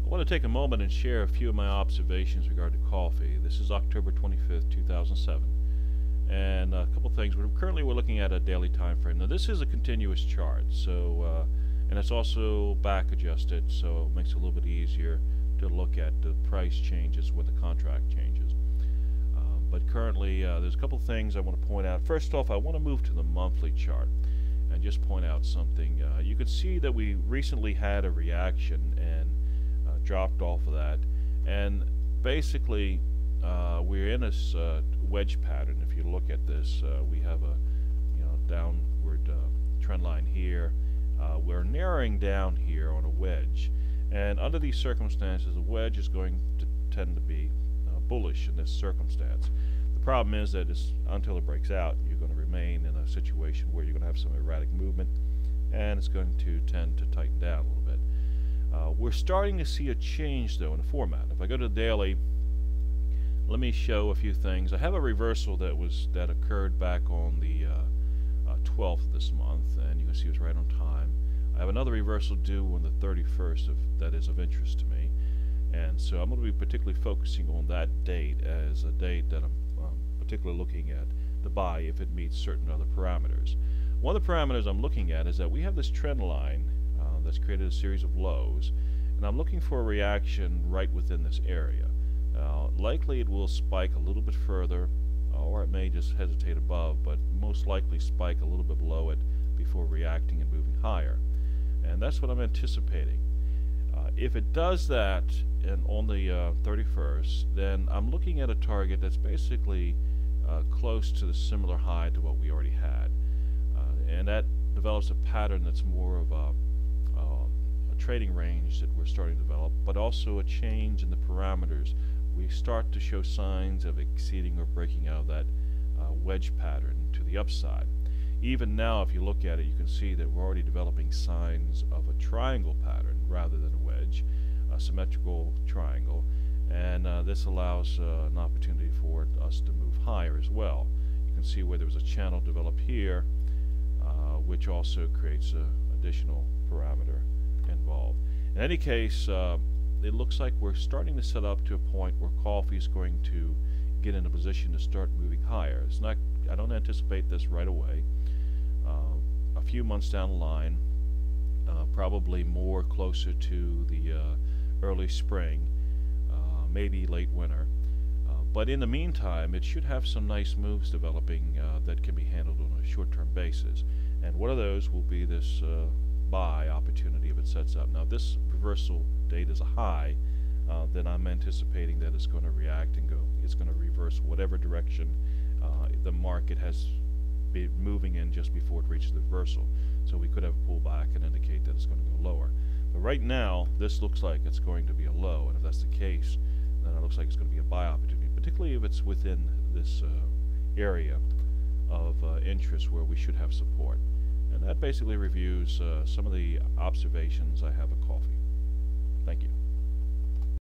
I want to take a moment and share a few of my observations regarding coffee. This is October 25th, 2007. And a couple things. We're looking at a daily time frame. Now this is a continuous chart, and it's also back adjusted, so it makes it a little bit easier to look at the price changes when the contract changes. But currently, there's a couple things I want to point out. First off, I want to move to the monthly chart and just point out something. You can see that we recently had a reaction and dropped off of that, and basically we're in this wedge pattern. If you look at this, we have a downward trend line here. We're narrowing down here on a wedge, and under these circumstances, a wedge is going to tend to be bullish in this circumstance. The problem is that until it breaks out, you're going to remain in a situation where you're going to have some erratic movement, and it's going to tend to tighten down a little bit. We're starting to see a change, though, in the format. If I go to the daily, let me show a few things. I have a reversal that occurred back on the 12th of this month, and you can see it's right on time. I have another reversal due on the 31st that is of interest to me, and so I'm going to be particularly focusing on that date as a date that I'm particularly looking at to buy if it meets certain other parameters. One of the parameters I'm looking at is that we have this trend line that's created a series of lows, and I'm looking for a reaction right within this area. Likely it will spike a little bit further, or it may just hesitate above, but most likely spike a little bit below it before reacting and moving higher. And that's what I'm anticipating. If it does that on the 31st, then I'm looking at a target that's basically close to the similar high to what we already had. And that develops a pattern that's more of a trading range that we're starting to develop, but also a change in the parameters. We start to show signs of exceeding or breaking out of that wedge pattern to the upside. Even now, if you look at it, you can see that we're already developing signs of a triangle pattern rather than a wedge, a symmetrical triangle, and this allows an opportunity for us to move higher as well. You can see where there was a channel developed here, which also creates an additional parameter involved. In any case, it looks like we're starting to set up to a point where coffee is going to get in a position to start moving higher. It's not. I don't anticipate this right away. A few months down the line, probably more closer to the early spring, maybe late winter. But in the meantime, it should have some nice moves developing that can be handled on a short-term basis. And one of those will be this buy opportunity if it sets up. Now, if this reversal date is a high, then I'm anticipating that it's going to react and go. It's going to reverse whatever direction the market has been moving in just before it reaches the reversal. So we could have a pullback and indicate that it's going to go lower. But right now, this looks like it's going to be a low, and if that's the case, then it looks like it's going to be a buy opportunity, particularly if it's within this area of interest where we should have support. And that basically reviews some of the observations I have of coffee. Thank you.